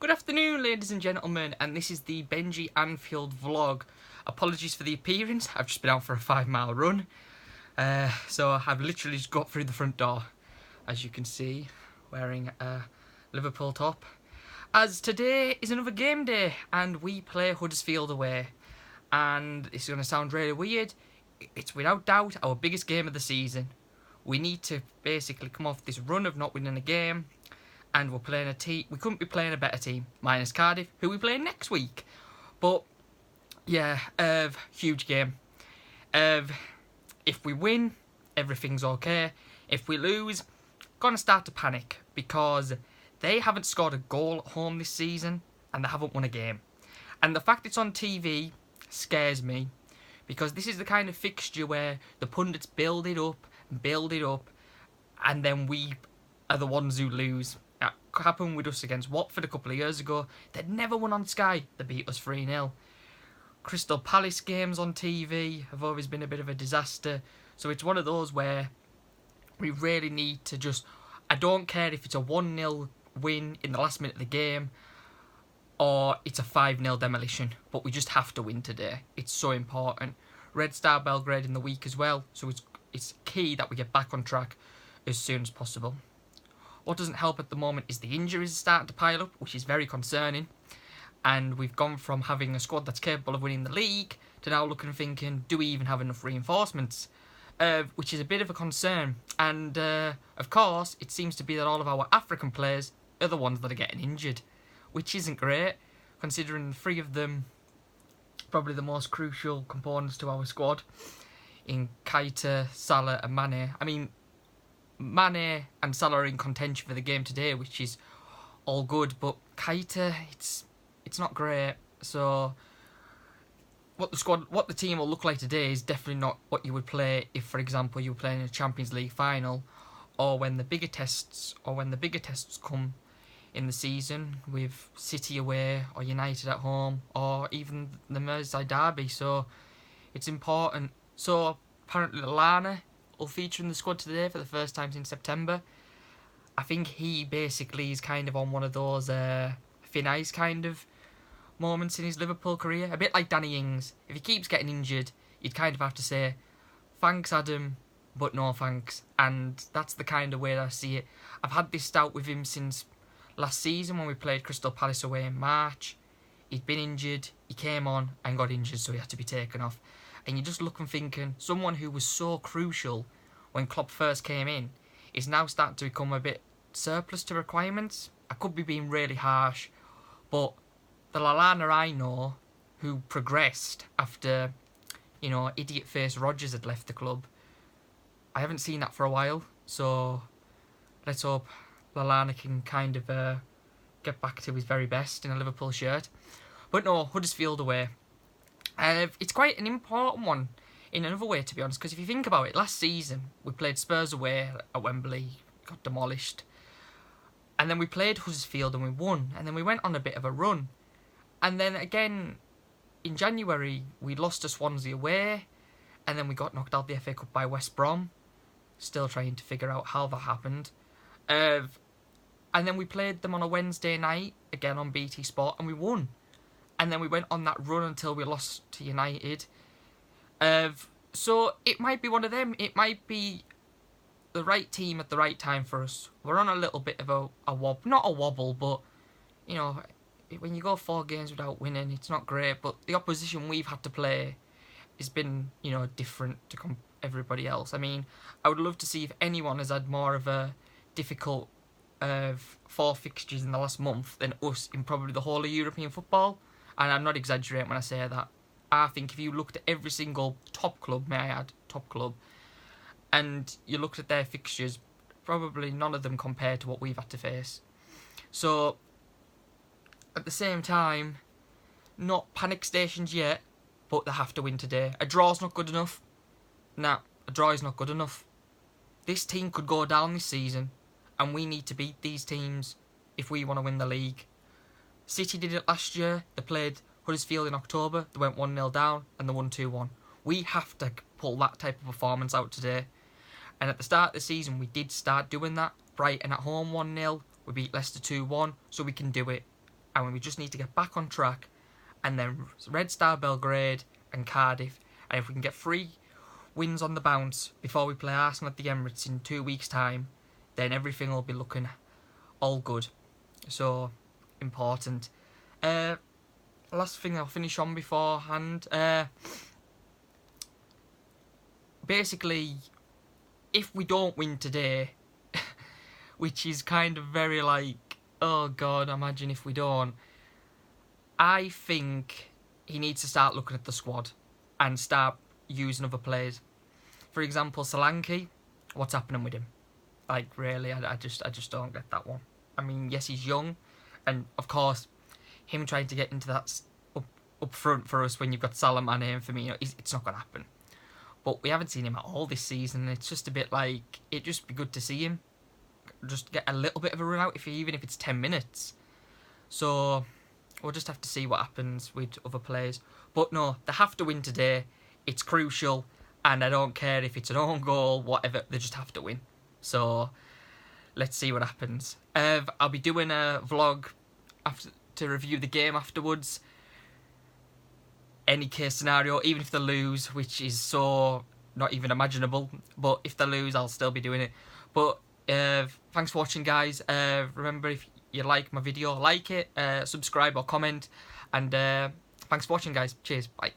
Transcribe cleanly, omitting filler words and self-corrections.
Good afternoon, ladies and gentlemen, and this is the Benjianfield vlog. Apologies for the appearance, I've just been out for a 5-mile run. So I've literally just got through the front door, as you can see, wearing a Liverpool top. As today is another game day, and we play Huddersfield away. And it's going to sound really weird, it's without doubt our biggest game of the season. We need to basically come off this run of not winning a game. And we're playing a team. We couldn't be playing a better team, minus Cardiff, who we play next week. But yeah, huge game. If we win, everything's okay. If we lose, gonna start to panic because they haven't scored a goal at home this season and they haven't won a game. And the fact it's on TV scares me because this is the kind of fixture where the pundits build it up, and then we are the ones who lose. That happened with us against Watford a couple of years ago. They'd never won on Sky. They beat us 3-0. Crystal Palace games on TV have always been a bit of a disaster. So it's one of those where we really need to just... I don't care if it's a 1-0 win in the last minute of the game or it's a 5-0 demolition. But we just have to win today. It's so important. Red Star Belgrade in the week as well. So it's key that we get back on track as soon as possible. What doesn't help at the moment is the injuries starting to pile up, which is very concerning. And we've gone from having a squad that's capable of winning the league to now looking and thinking, do we even have enough reinforcements? Which is a bit of a concern. And of course, it seems to be that all of our African players are the ones that are getting injured, which isn't great, considering 3 of them, probably the most crucial components to our squad, in Keita, Salah and Mane. I mean, Mane and Salah are in contention for the game today, which is all good, but Keita, it's not great. So what the team will look like today is definitely not what you would play if, for example, you were playing a Champions League final, or when the bigger tests come in the season with City away or United at home or even the Merseyside derby. So it's important. So apparently Lallana will feature in the squad today for the first time since September. I think he basically is kind of on one of those thin ice kind of moments in his Liverpool career. A bit like Danny Ings. If he keeps getting injured, you'd kind of have to say, thanks Adam, but no thanks. And that's the kind of way that I see it. I've had this stout with him since last season when we played Crystal Palace away in March. He'd been injured, he came on and got injured, so he had to be taken off. And you just look and thinking, someone who was so crucial when Klopp first came in is now starting to become a bit surplus to requirements. I could be being really harsh, but the Lallana I know, who progressed after, idiot-faced Rodgers had left the club, I haven't seen that for a while. So let's hope Lallana can kind of get back to his very best in a Liverpool shirt. But no, Huddersfield away. It's quite an important one in another way, to be honest, because if you think about it, last season we played Spurs away at Wembley, got demolished, and then we played Huddersfield and we won, and then we went on a bit of a run, and then again in January we lost to Swansea away, and then we got knocked out the FA Cup by West Brom, still trying to figure out how that happened, and then we played them on a Wednesday night, again on BT Sport, and we won. And then we went on that run until we lost to United. So it might be one of them. It might be the right team at the right time for us. We're on a little bit of a wobble. Not a wobble, but, when you go 4 games without winning, it's not great. But the opposition we've had to play has been, different to everybody else. I mean, I would love to see if anyone has had more of a difficult 4 fixtures in the last month than us in probably the whole of European football. And I'm not exaggerating when I say that. I think if you looked at every single top club, may I add, top club, and you looked at their fixtures, probably none of them compared to what we've had to face. So, at the same time, not panic stations yet, but they have to win today. A draw's not good enough. Nah, a draw is not good enough. This team could go down this season, and we need to beat these teams if we want to win the league. City did it last year. They played Huddersfield in October. They went 1-0 down and they won 2-1. We have to pull that type of performance out today. And at the start of the season, we did start doing that. Brighton at home 1-0. We beat Leicester 2-1. So we can do it. and we just need to get back on track. And then Red Star Belgrade and Cardiff, and if we can get 3 wins on the bounce before we play Arsenal at the Emirates in 2 weeks' time, then everything will be looking all good. So, important. Last thing I'll finish on beforehand. Basically, if we don't win today, which is kind of very like, oh God, imagine if we don't. I think he needs to start looking at the squad and start using other players. For example, Solanke, what's happening with him? Like, really, I just don't get that one. I mean, yes, he's young, and of course, him trying to get into that up front for us when you've got Salah, Mane and Firmino, it's not going to happen. But we haven't seen him at all this season. It's just a bit like, it'd just be good to see him. Just get a little bit of a run out, even if it's 10 minutes. So, we'll just have to see what happens with other players. But no, they have to win today. It's crucial. And I don't care if it's an own goal, whatever. They just have to win. So, let's see what happens. I'll be doing a vlog to review the game afterwards. Any case scenario, even if they lose, which is so not even imaginable. But if they lose, I'll still be doing it. But thanks for watching, guys. Remember, if you like my video, like it, subscribe or comment. And thanks for watching, guys. Cheers. Bye.